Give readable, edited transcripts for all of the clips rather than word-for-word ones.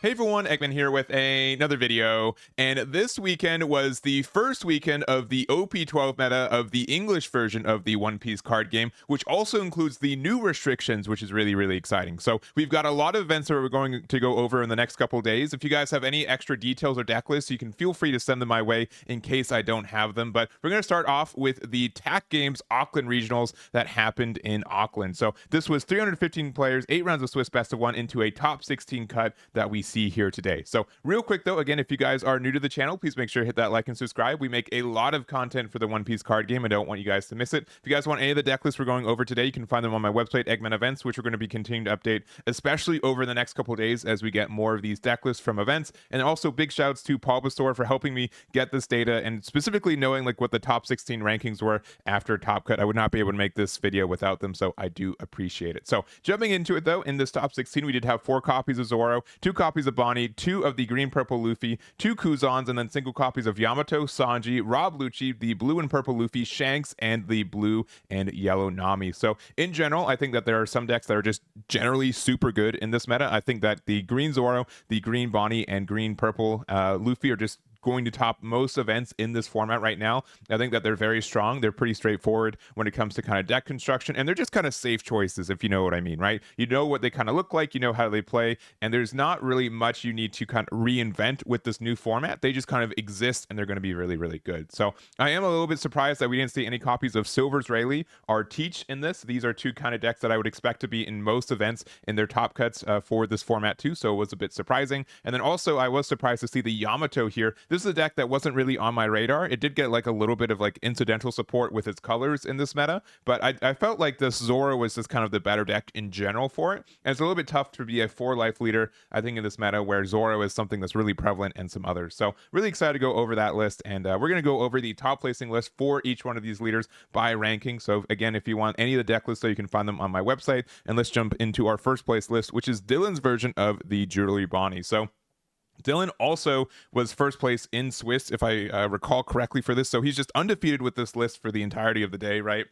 Hey everyone, Eggman here with another video, and this weekend was the first weekend of the OP12 meta of the English version of the One Piece card game, which also includes the new restrictions, which is really exciting. So we've got a lot of events that we're going to go over in the next couple days. If you guys have any extra details or deck lists, you can feel free to send them my way in case I don't have them. But we're going to start off with the TAC Games Auckland Regionals that happened in Auckland. So this was 315 players, 8 rounds of Swiss best of 1 into a top 16 cut that we see here today. So real quick though, again, if you guys are new to the channel, please make sure to hit that like and subscribe. We make a lot of content for the One Piece card game. I don't want you guys to miss it. If you guys want any of the deck lists we're going over today, you can find them on my website, Eggman Events, which we're going to be continuing to update, especially over the next couple of days as we get more of these deck lists from events. And also big shouts to Store for helping me get this data and specifically knowing like what the top 16 rankings were after Top Cut. I would not be able to make this video without them, so I do appreciate it. So jumping into it though, in this top 16, we did have 4 copies of Zoro, 2 copies of Bonney, 2 of the green purple Luffy, 2 Kuzans, and then single copies of Yamato, Sanji, Lucci, the blue and purple Luffy, Shanks, and the blue and yellow Nami. So in general, I think that there are some decks that are just generally super good in this meta. I think that the green Zoro, the green Bonney, and green purple Luffy are just going to top most events in this format right now. I think that they're very strong. They're pretty straightforward when it comes to kind of deck construction, and they're just kind of safe choices, if you know what I mean, right? You know what they kind of look like, you know how they play, and there's not really much you need to kind of reinvent with this new format. They just kind of exist, and they're going to be really good. So I am a little bit surprised that we didn't see any copies of Silver's Rayleigh or Teach in this. These are two kind of decks that I would expect to be in most events in their top cuts for this format too, so it was a bit surprising. And then also I was surprised to see the Yamato here. This is a deck that wasn't really on my radar. It did get like a little bit of like incidental support with its colors in this meta, but I felt like this Zoro was just kind of the better deck in general for it. And it's a little bit tough to be a 4 life leader, I think, in this meta where Zoro is something that's really prevalent and some others. So really excited to go over that list, and we're going to go over the top placing list for each one of these leaders by ranking. So again, if you want any of the deck lists, so you can find them on my website. And let's jump into our first place list, which is Dylan's version of the Jewelry Bonney. So Dylan also was first place in Swiss, if I recall correctly, for this. So he's just undefeated with this list for the entirety of the day, right?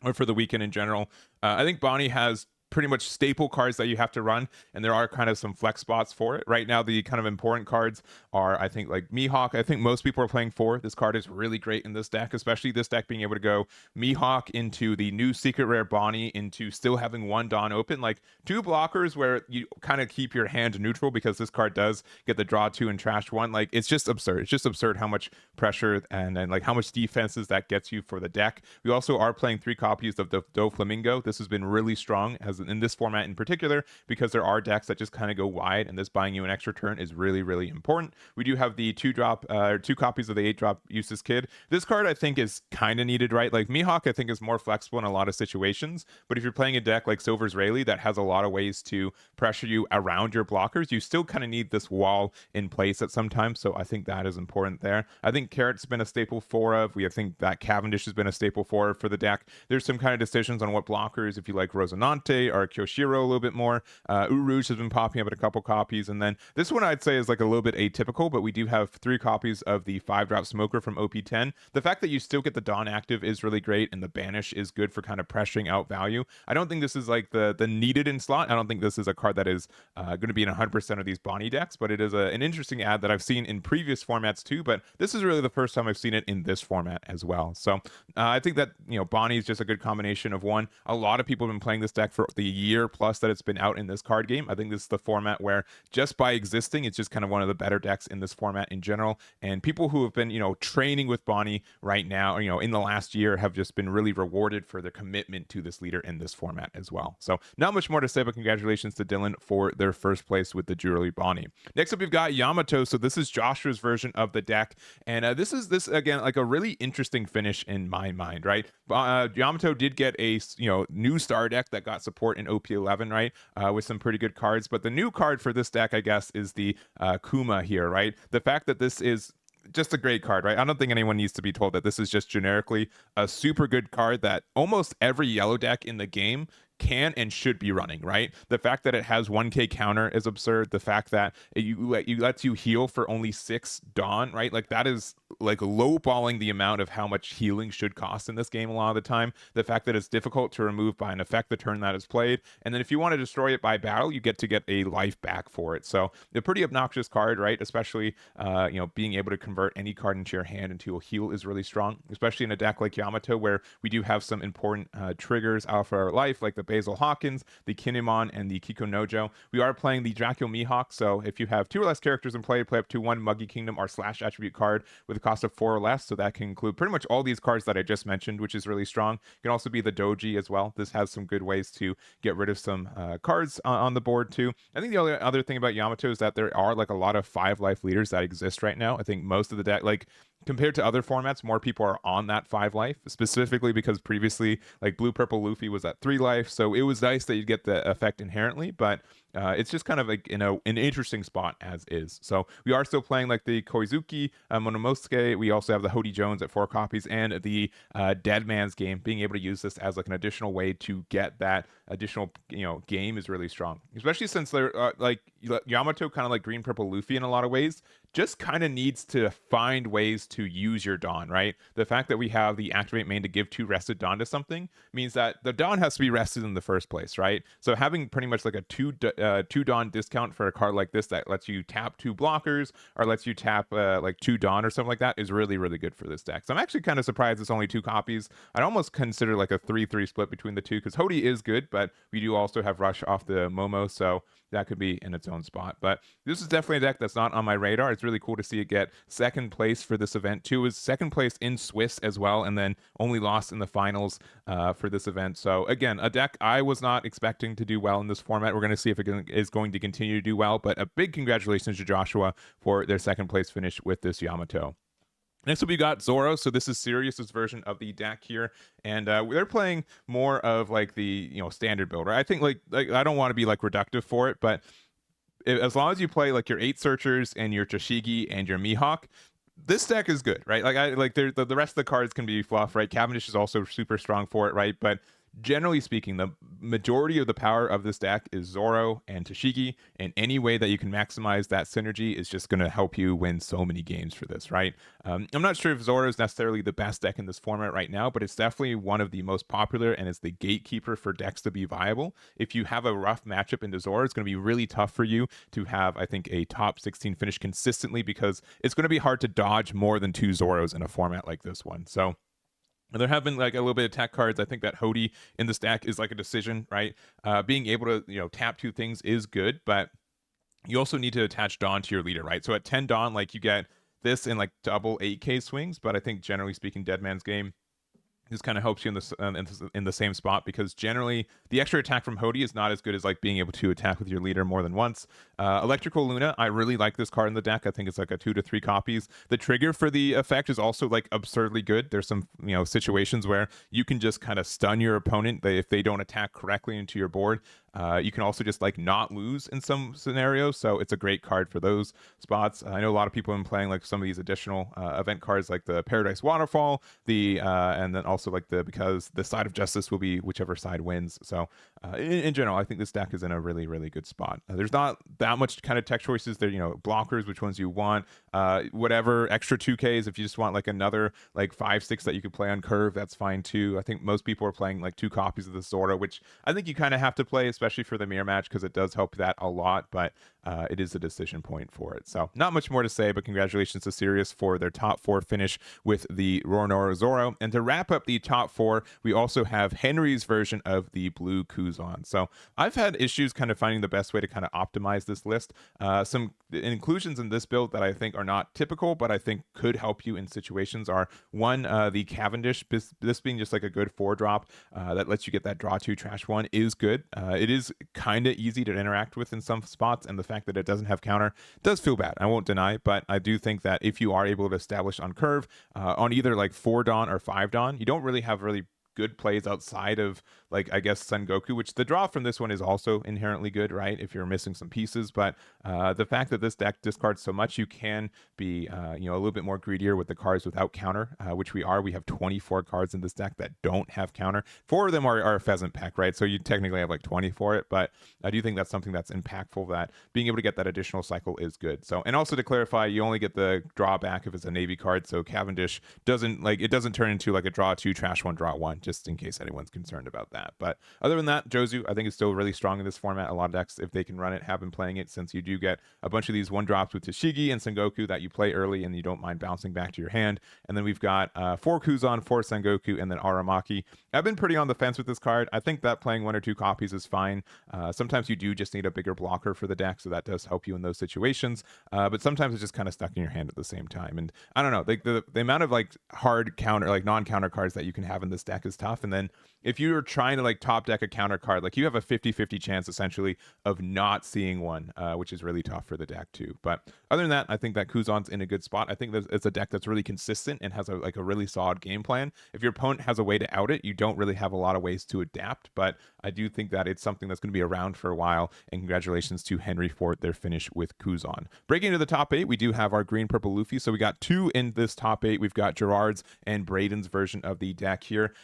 Or for the weekend in general. I think Bonney has pretty much staple cards that you have to run, and there are kind of some flex spots for it. Right now, the kind of important cards are, I think, like Mihawk. I think most people are playing 4. This card is really great in this deck, especially this deck being able to go Mihawk into the new secret rare Bonney into still having 1 Dawn open, like 2 blockers where you kind of keep your hand neutral because this card does get the draw 2 and trash 1. Like, it's just absurd. It's just absurd how much pressure and like how much defenses that gets you for the deck. We also are playing 3 copies of the Doflamingo. This has been really strong as in this format in particular, because there are decks that just kind of go wide, and this buying you an extra turn is really important. We do have the 2 copies of the 8-drop Eustace Kid. This card I think is kind of needed, right? Like Mihawk I think is more flexible in a lot of situations, but if you're playing a deck like Silver's Rayleigh that has a lot of ways to pressure you around your blockers, you still kind of need this wall in place at some time. So I think that is important there. I think Carrot's been a staple for I think that Cavendish has been a staple for the deck. There's some kind of decisions on what blockers, if you like Rosinante or Kyoshiro a little bit more. Urouge has been popping up in a couple copies, and then this one I'd say is like a little bit atypical, but we do have 3 copies of the 5-drop Smoker from OP10. The fact that you still get the Dawn active is really great, and the Banish is good for kind of pressuring out value. I don't think this is like the needed in slot. I don't think this is a card that is going to be in 100% of these Bonney decks, but it is an interesting ad that I've seen in previous formats too, but this is really the first time I've seen it in this format as well. So I think that, you know, Bonney is just a good combination of one. A lot of people have been playing this deck for the year plus that it's been out in this card game. I think this is the format where just by existing, it's just kind of one of the better decks in this format in general. And people who have been, you know, training with Bonney right now, you know, in the last year have just been really rewarded for their commitment to this leader in this format as well. So not much more to say, but congratulations to Dylan for their first place with the Jewelry Bonney. Next up, we've got Yamato. So this is Joshua's version of the deck. And this again, like a really interesting finish in my mind, right? Yamato did get a, you know, new star deck that got support in OP11, right? With some pretty good cards. But the new card for this deck, I guess, is the Kuma here, right? The fact that this is just a great card, right? I don't think anyone needs to be told that this is just generically a super good card that almost every yellow deck in the game can and should be running, right? The fact that it has 1k counter is absurd. The fact that it lets you heal for only 6 Dawn, right? Like that is like lowballing the amount of how much healing should cost in this game a lot of the time. The fact that it's difficult to remove by an effect the turn that is played, and then if you want to destroy it by battle, you get to get a life back for it. So a pretty obnoxious card, right? Especially being able to convert any card into your hand into a heal is really strong, especially in a deck like Yamato where we do have some important triggers out for our life, like the Basil Hawkins, the Kinemon, and the Kiko Nojo. We are playing the Dracula Mihawk, so if you have 2 or less characters in play up to 1 Muggy Kingdom or slash attribute card with a cost of 4 or less, so that can include pretty much all these cards that I just mentioned, which is really strong. It can also be the Doji as well. This has some good ways to get rid of some cards on the board too. I think the other thing about Yamato is that there are like a lot of 5 life leaders that exist right now. I think most of the deck, like compared to other formats, more people are on that 5 life, specifically because previously like blue purple Luffy was at 3 life, so it was nice that you get the effect inherently, but it's just kind of like an interesting spot as is. So we are still playing like the Koizuki Monomosuke. We also have the Hody Jones at 4 copies, and the Dead Man's Game. Being able to use this as like an additional way to get that additional game is really strong, especially since they're like Yamato, kind of like green purple Luffy in a lot of ways, just kind of needs to find ways to use your Dawn, right? The fact that we have the activate main to give 2 rested Dawn to something means that the Dawn has to be rested in the first place, right? So having pretty much like a 2 Dawn discount for a card like this that lets you tap 2 blockers or lets you tap like 2 Dawn or something like that is really, really good for this deck. So I'm actually kind of surprised it's only 2 copies. I'd almost consider like a 3-3 split between the two, because Hody is good, but we do also have Rush off the Momo, so that could be in its own spot. But this is definitely a deck that's not on my radar. It's really cool to see it get 2nd place for this event too. Is 2nd place in Swiss as well, and then only lost in the finals for this event. So again, a deck I was not expecting to do well in this format. We're going to see if it is going to continue to do well, but a big congratulations to Joshua for their 2nd place finish with this Yamato. Next up, we got Zoro. So this is Siris' version of the deck here, and they're playing more of like the standard build, right? I think like I don't want to be like reductive for it, but as long as you play like your 8 searchers and your Toshigi and your Mihawk, this deck is good, right? Like the rest of the cards can be fluff, right? Cavendish is also super strong for it, right? But generally speaking, the majority of the power of this deck is Zoro and Toshigi, and any way that you can maximize that synergy is just going to help you win so many games for this, right? I'm not sure if Zoro is necessarily the best deck in this format right now, but it's definitely one of the most popular, and it's the gatekeeper for decks to be viable. If you have a rough matchup into Zoro, it's going to be really tough for you to have, I think, a top 16 finish consistently, because it's going to be hard to dodge more than 2 Zoros in a format like this one. So there have been like a little bit of tech cards. I think that Hody in this deck is like a decision, right? Being able to tap 2 things is good, but you also need to attach Dawn to your leader, right? So at 10 Dawn, like you get this in like double 8k swings, but I think generally speaking, Dead Man's Game this kind of helps you in the same spot, because generally the extra attack from Hody is not as good as like being able to attack with your leader more than once. Electrical Luna, I really like this card in the deck. I think it's like a 2 to 3 copies. The trigger for the effect is also like absurdly good. There's some situations where you can just kind of stun your opponent if they don't attack correctly into your board. You can also just like not lose in some scenarios, so it's a great card for those spots. I know a lot of people have been playing like some of these additional event cards, like the Paradise Waterfall, and then also like because the side of justice will be whichever side wins. So in general, I think this deck is in a really, really good spot. There's not that much kind of tech choices there. Blockers, which ones you want, whatever extra 2Ks. If you just want like another like 5-6 that you could play on curve, that's fine too. I think most people are playing like 2 copies of the Zoro, which I think you kind of have to play, especially for the mirror match, because it does help that a lot, but it is a decision point for it. So not much more to say, but congratulations to Siris for their top 4 finish with the Roronoa Zoro. And to wrap up the top 4, we also have Henry's version of the blue Kuzan. So I've had issues kind of finding the best way to kind of optimize this list. Some inclusions in this build that I think are not typical, but I think could help you in situations are, one, the Cavendish, this being just like a good 4-drop that lets you get that draw 2 trash 1 is good. It is kind of easy to interact with in some spots, and the fact that it doesn't have counter does feel bad, I won't deny, but I do think that if you are able to establish on curve on either like 4 Dawn or 5 Dawn, you don't really have good plays outside of, like, I guess Sengoku, which the draw from this one is also inherently good, right, if you're missing some pieces. But the fact that this deck discards so much, you can be a little bit more greedier with the cards without counter, which we are. We have 24 cards in this deck that don't have counter. 4 of them are a pheasant pack, right? So you technically have like 20 for it, but I do think that's something that's impactful, that being able to get that additional cycle is good. So, and also to clarify, you only get the drawback if it's a Navy card, so Cavendish doesn't turn into like a draw 2, trash 1, draw 1, just in case anyone's concerned about that. But other than that, Jozu, I think, is still really strong in this format. A lot of decks, if they can run it, have been playing it, since you do get a bunch of these 1-drops with Tashigi and Sengoku that you play early and you don't mind bouncing back to your hand. And then we've got 4 Kuzan, 4 Sengoku, and then Aramaki. I've been pretty on the fence with this card. I think that playing 1 or 2 copies is fine. Sometimes you do just need a bigger blocker for the deck, so that does help you in those situations. But sometimes it's just kind of stuck in your hand at the same time. And I don't know, like the amount of like hard counter, like non-counter cards that you can have in this deck is tough. And then if you're trying to like top deck a counter card, like you have a 50-50 chance essentially of not seeing one, which is really tough for the deck too. But other than that, I think that Kuzan's in a good spot. I think it's a deck that's really consistent and has a really solid game plan. If your opponent has a way to out it, you don't really have a lot of ways to adapt. But I do think that it's something that's going to be around for a while. And congratulations to Henry for their finish with Kuzan. Breaking into the top 8, we do have our green purple Luffy. So we got 2 in this top 8. We've got Gerrard's and Braden's version of the deck here.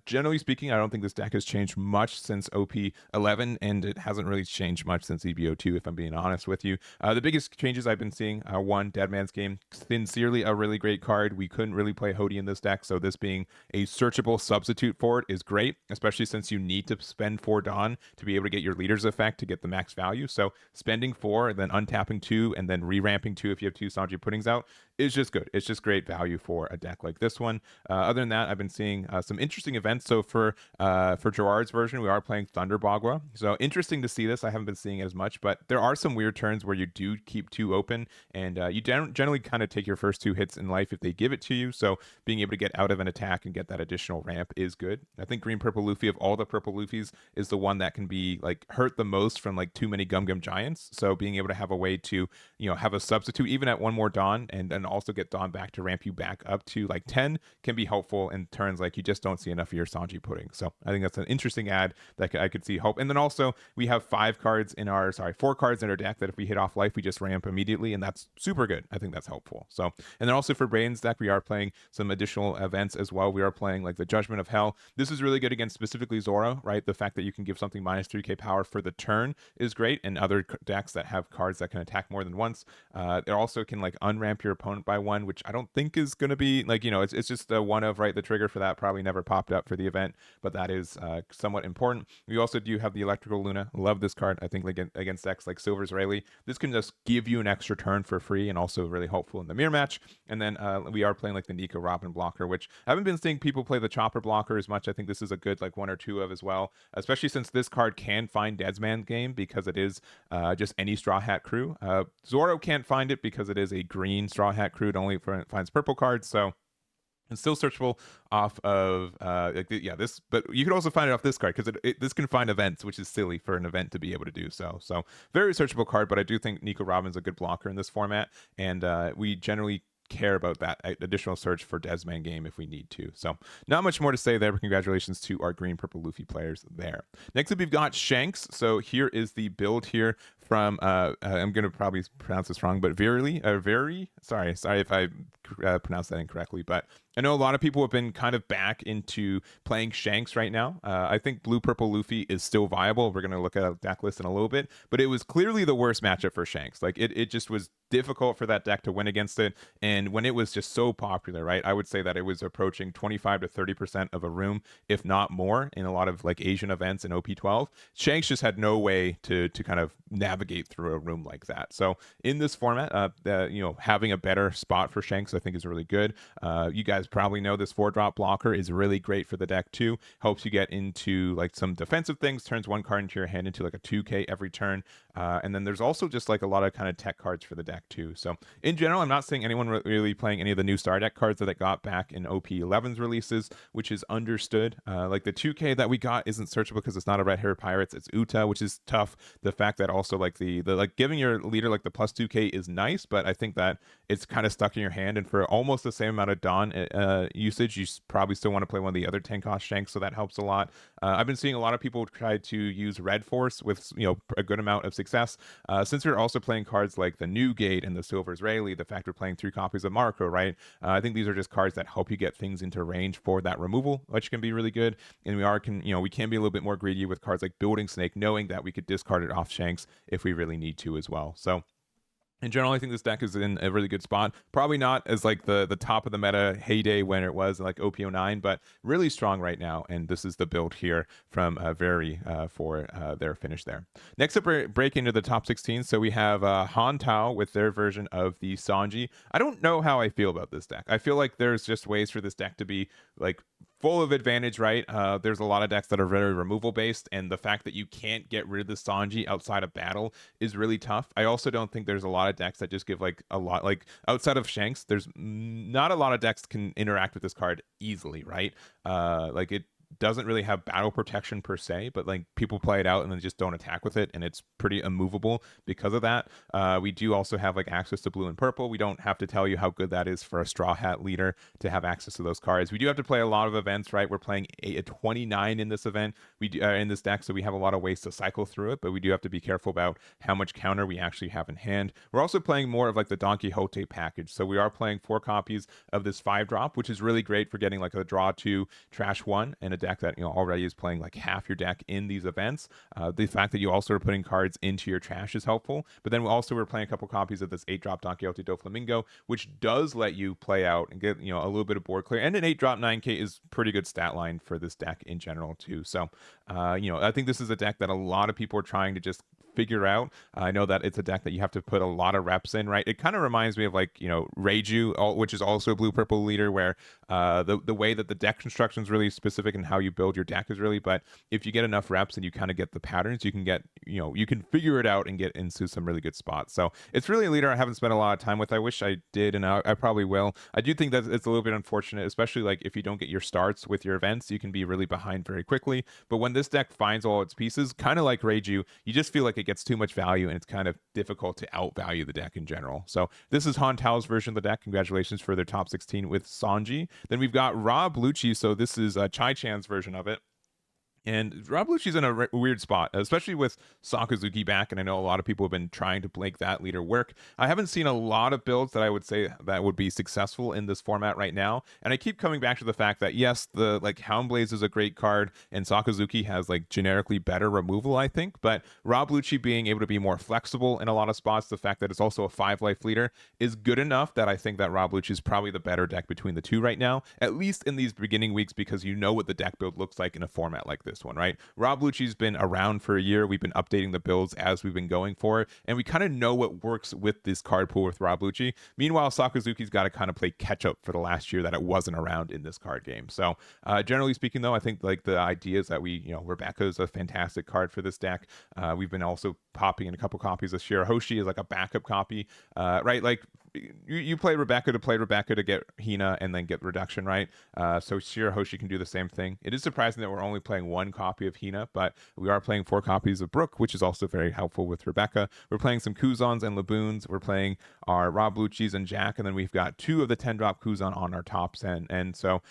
Generally speaking, I don't think this deck has changed much since OP11, and it hasn't really changed much since EBO2, if I'm being honest with you. The biggest changes I've been seeing are 1, Dead Man's Game. Sincerely, a really great card. We couldn't really play Hody in this deck, so this being a searchable substitute for it is great, especially since you need to spend 4 Dawn to be able to get your leader's effect to get the max value. So spending 4 and then untapping 2 and then re-ramping 2 if you have 2 Sanji puddings out is just good. It's just great value for a deck like this one. Other than that, I've been seeing some interesting events. So for Gerrard's version, we are playing Thunder Bagua. So interesting to see this. I haven't been seeing it as much, but there are some weird turns where you do keep 2 open, and you generally kind of take your first 2 hits in life if they give it to you. So being able to get out of an attack and get that additional ramp is good. I think green purple Luffy, of all the purple Luffys, is the one that can be like hurt the most from like too many Gum Gum Giants. So being able to have a way to have a substitute even at 1 more Dawn, and then also get Dawn back to ramp you back up to like 10 can be helpful in turns like you just don't see enough of your Sanji pudding. So I think that's an interesting ad that I could see hope. And then also we have 4 cards in our deck that if we hit off life, we just ramp immediately, and that's super good. I think that's helpful. So, and then also for Braden's deck, we are playing some additional events as well. We are playing like the Judgment of Hell. This is really good against specifically Zoro, right? The fact that you can give something minus 3k power for the turn is great, and other decks that have cards that can attack more than once. It also can like unramp your opponent by 1, which I don't think is going to be like, it's just the one of, right, the trigger for that probably never popped up for the event, but that is somewhat important. We also do have the Electrical Luna. Love this card. I think against decks like Silver's Rayleigh, this can just give you an extra turn for free and also really helpful in the mirror match. And then we are playing like the Nico Robin blocker, which I haven't been seeing people play the Chopper blocker as much. I think this is a good like 1 or 2 of as well, especially since this card can find Dead Man's Game because it is just any Straw Hat crew. Zoro can't find it because it is a green Straw Hat crew. It only finds purple cards, so it's still searchable off of this, but you can also find it off this card because this can find events, which is silly for an event to be able to do so. So very searchable card, but I do think Nico Robin's a good blocker in this format, and we generally care about that additional search for Dead Man's Game if we need to. So not much more to say there, but congratulations to our green purple Luffy players there. Next up, we've got Shanks. So here is the build here from I'm gonna probably pronounce this wrong, but Vieri. Sorry if I pronounced that incorrectly, but I know a lot of people have been kind of back into playing Shanks right now. I think blue purple Luffy is still viable. We're gonna look at a deck list in a little bit, but it was clearly the worst matchup for Shanks. Like it just was difficult for that deck to win against it. And when it was just so popular, right, I would say that it was approaching 25 to 30% of a room, if not more, in a lot of like Asian events in OP12. Shanks just had no way to kind of navigate through a room like that. So in this format, having a better spot for Shanks, I think, is really good. You guys probably know this 4-drop blocker is really great for the deck too. Helps you get into like some defensive things, turns 1 card into your hand into like a 2k every turn. And then there's also just like a lot of kind of tech cards for the deck too. So in general, I'm not seeing anyone really playing any of the new star deck cards that it got back in OP11's releases, which is understood. Like the 2k that we got isn't searchable because it's not a red hair pirates, it's Uta, which is tough. The fact that also like the like giving your leader like the plus 2k is nice, but I think that it's kind of stuck in your hand, and for almost the same amount of Dawn usage, you probably still want to play one of the other 10 cost Shanks, so that helps a lot. I've been seeing a lot of people try to use Red Force with a good amount of success. Since we're also playing cards like the Newgate and the Silver's Rayleigh, the fact we're playing 3 copies of Marco, right? I think these are just cards that help you get things into range for that removal, which can be really good. And we can be a little bit more greedy with cards like Building Snake, knowing that we could discard it off Shanks if we really need to as well. So in general, I think this deck is in a really good spot. Probably not as like the top of the meta heyday when it was like OP09, but really strong right now. And this is the build here from Vieri for their finish there. Next up, we're breaking into the top 16. So we have Han Tao with their version of the Sanji. I don't know how I feel about this deck. I feel like there's just ways for this deck to be like full of advantage, right? There's a lot of decks that are very removal based, and the fact that you can't get rid of the Sanji outside of battle is really tough. I also don't think there's a lot of decks that just give like a lot, like outside of Shanks, there's not a lot of decks can interact with this card easily, right? Like it doesn't really have battle protection per se, but like people play it out and then just don't attack with it, and it's pretty immovable because of that. We do also have like access to blue and purple. We don't have to tell you how good that is for a Straw Hat leader to have access to those cards. We do have to play a lot of events, right? We're playing a 29 in this event, we do, in this deck, so we have a lot of ways to cycle through it, but we do have to be careful about how much counter we actually have in hand. We're also playing more of like the Don Quixote package, so we are playing 4 copies of this 5-drop, which is really great for getting like a draw 2, trash 1, and a deck that already is playing like half your deck in these events. The fact that you also are putting cards into your trash is helpful, but then we're playing a couple copies of this 8-drop Don Quixote do Flamingo, which does let you play out and get a little bit of board clear, and an 8-drop 9k is pretty good stat line for this deck in general too. So I think this is a deck that a lot of people are trying to just figure out. I know that it's a deck that you have to put a lot of reps in, right? It kind of reminds me of like Reiju, which is also a blue purple leader, where the way that the deck construction is really specific and how you build your deck is really, but if you get enough reps and you kind of get the patterns, you can get you can figure it out and get into some really good spots. So it's really a leader I haven't spent a lot of time with. I wish I did, and I probably will. I do think that it's a little bit unfortunate, especially like if you don't get your starts with your events, you can be really behind very quickly. But when this deck finds all its pieces, kind of like Reiju, you just feel like it gets too much value, and it's kind of difficult to outvalue the deck in general. So this is Han Tao's version of the deck. Congratulations for their top 16 with Sanji. Then we've got Rob Lucci, so this is Chaichan's version of it. And Rob Lucci's in a weird spot, especially with Sakazuki back, and I know a lot of people have been trying to make that leader work. I haven't seen a lot of builds that I would say that would be successful in this format right now, and I keep coming back to the fact that yes, the like Houndblaze is a great card, and Sakazuki has like generically better removal, I think, but Rob Lucci being able to be more flexible in a lot of spots, the fact that it's also a 5-life leader is good enough that I think that Rob Lucci is probably the better deck between the two right now, at least in these beginning weeks, because you know what the deck build looks like in a format like this one, right? Rob Lucci's been around for a year. We've been updating the builds as we've been going for it, and we kind of know what works with this card pool with Rob Lucci. Meanwhile, Sakazuki's got to kind of play catch up for the last year that it wasn't around in this card game. So generally speaking, though, I think like the idea is that Rebecca is a fantastic card for this deck. We've been also popping in a couple copies of Shirahoshi as like a backup copy, right? Like you play Rebecca to get Hina and then get reduction, right? So Shirahoshi can do the same thing. It is surprising that we're only playing 1 copy of Hina, but we are playing 4 copies of Brook, which is also very helpful with Rebecca. We're playing some Kuzans and Laboons. We're playing our Rob Lucci's and Jack, and then we've got 2 of the 10-drop Kuzan on our tops, and so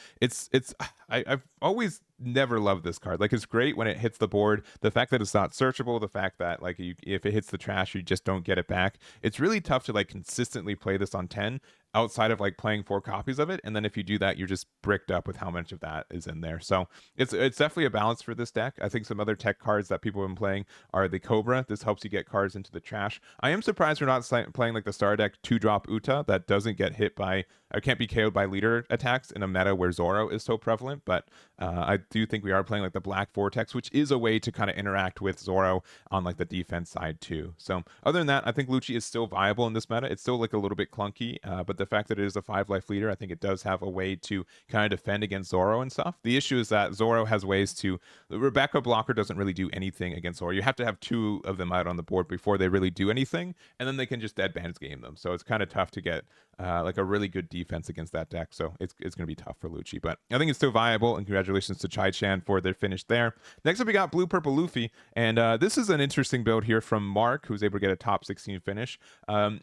I've always never loved this card. Like, it's great when it hits the board. The fact that it's not searchable, the fact that like if it hits the trash, you just don't get it back. It's really tough to like consistently play this on 10 outside of like playing 4 copies of it, and then if you do that, you're just bricked up with how much of that is in there. So it's definitely a balance for this deck. I think some other tech cards that people have been playing are the Cobra. This helps you get cards into the trash. I am surprised we're not playing like the star deck 2-drop Uta that doesn't get hit by or can't be KO'd by leader attacks in a meta where Zoro is so prevalent, but I do think we are playing like the Black Vortex, which is a way to kind of interact with Zoro on like the defense side too. So other than that, I think Lucci is still viable in this meta. It's still like a little bit clunky, but the fact that it is a 5-life leader, I think it does have a way to kind of defend against Zoro and stuff. The issue is that Zoro has ways to, the Rebecca blocker doesn't really do anything against Zoro. You have to have 2 of them out on the board before they really do anything, and then they can just dead bandits game them. So it's kind of tough to get like a really good defense against that deck. So it's going to be tough for Lucci, but I think it's still viable, and congratulations to Chaichan for their finish there. Next up, we got Blue Purple Luffy, and this is an interesting build here from Mark, who's able to get a top 16 finish.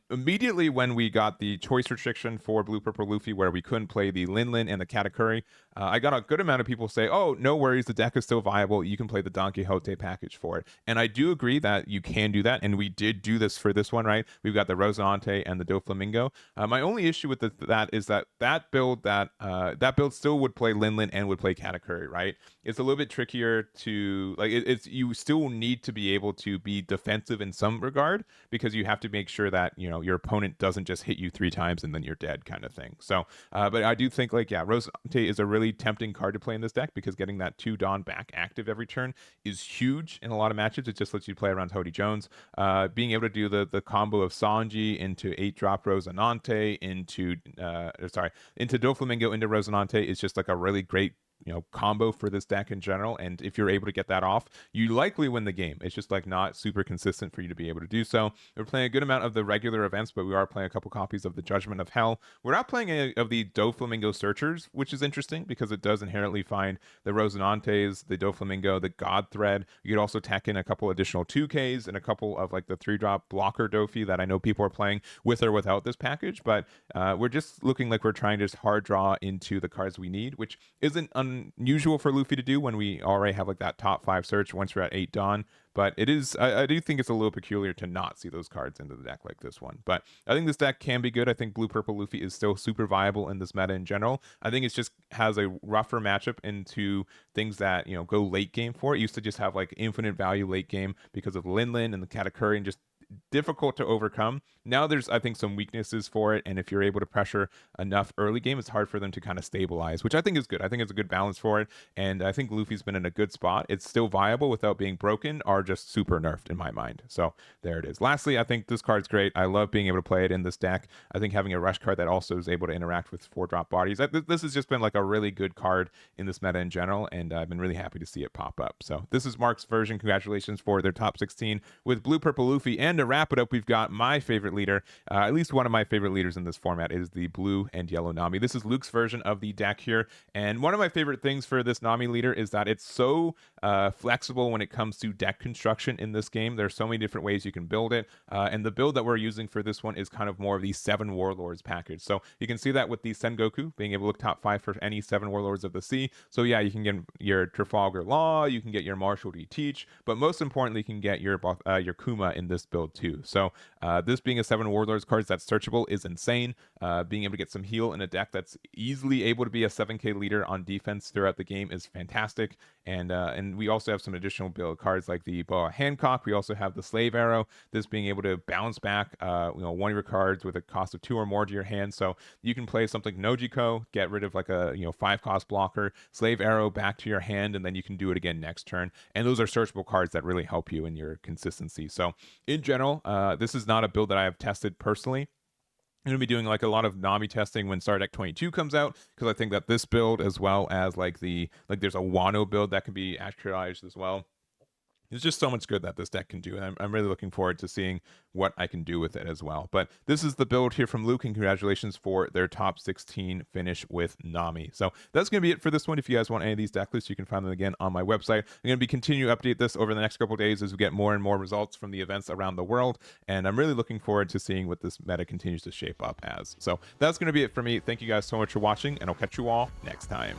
Immediately when we got the choice restriction for Blue Purple Luffy, where we couldn't play the Lin Lin and the Katakuri, I got a good amount of people say, oh, no worries, the deck is still viable, you can play the Don Quixote package for it. And I do agree that you can do that, and we did do this for this one, right? We've got the Rosinante and the Doflamingo. My only issue with that is that build still would play Lin Lin and would play Katakuri, right? It's a little bit trickier to, like, it's you still need to be able to be defensive in some regard, because you have to make sure that, you know, your opponent doesn't just hit you 3 times and then you're dead kind of thing. So but I do think, like, yeah, Rosinante is a really tempting card to play in this deck, because getting that 2 Dawn back active every turn is huge in a lot of matches. It just lets you play around Hody Jones. Being able to do the combo of Sanji into 8-drop Rosinante into Doflamingo into Rosinante is just like a really great, you know, combo for this deck in general. And if you're able to get that off, you likely win the game. It's just like not super consistent for you to be able to do so. We're playing a good amount of the regular events, but we are playing a couple copies of the Judgment of Hell. We're not playing any of the Doflamingo Searchers, which is interesting because it does inherently find the Rosinantes, the Doflamingo, the God Thread. You could also tack in a couple additional 2Ks and a couple of like the 3-drop blocker Dofi that I know people are playing with or without this package. But we're just looking like we're trying to just hard draw into the cards we need, which isn't unusual for Luffy to do when we already have like that top 5 search once we're at 8 Dawn. But it is, I do think it's a little peculiar to not see those cards into the deck like this one. But I think this deck can be good. I think Blue Purple Luffy is still super viable in this meta in general. I think it just has a rougher matchup into things that, you know, go late game for it. It used to just have like infinite value late game because of Lin Lin and the Katakuri, and just difficult to overcome. Now there's, I think, some weaknesses for it, and if you're able to pressure enough early game, it's hard for them to kind of stabilize, which I think is good. I think it's a good balance for it, and I think Luffy's been in a good spot. It's still viable without being broken or just super nerfed in my mind. So there it is. Lastly, I think this card's great. I love being able to play it in this deck. I think having a rush card that also is able to interact with 4-drop bodies, this has just been like a really good card in this meta in general, and I've been really happy to see it pop up. So this is Mark's version. Congratulations for their top 16 with Blue Purple Luffy. And to wrap it up, we've got my favorite leader, at least one of my favorite leaders in this format, is the blue and yellow Nami. This is Luke's version of the deck here, and one of my favorite things for this Nami leader is that it's so flexible when it comes to deck construction in this game. There's so many different ways you can build it, and the build that we're using for this one is kind of more of the 7 Warlords package. So you can see that with the Sengoku being able to look top 5 for any 7 Warlords of the Sea. So yeah, you can get your Trafalgar Law, you can get your Marshal D Teach, but most importantly, you can get your Kuma in this build too. So this being a 7 Warlords cards that's searchable is insane. Being able to get some heal in a deck that's easily able to be a 7k leader on defense throughout the game is fantastic. And we also have some additional build cards like the Boa Hancock. We also have the Slave Arrow, this being able to bounce back one of your cards with a cost of 2 or more to your hand. So you can play something Nojiko, get rid of like a 5-cost blocker, Slave Arrow back to your hand, and then you can do it again next turn. And those are searchable cards that really help you in your consistency. So in general, this is not a build that I have tested personally. I'm going to be doing like a lot of Nami testing when Star Deck 22 comes out, because I think that this build, as well as there's a Wano build that can be actualized as well. There's just so much good that this deck can do, and I'm really looking forward to seeing what I can do with it as well. But this is the build here from Luke, and congratulations for their top 16 finish with Nami. So that's going to be it for this one. If you guys want any of these deck lists, you can find them again on my website. I'm going to be continue to update this over the next couple of days as we get more and more results from the events around the world, and I'm really looking forward to seeing what this meta continues to shape up as. So that's going to be it for me. Thank you guys so much for watching, and I'll catch you all next time.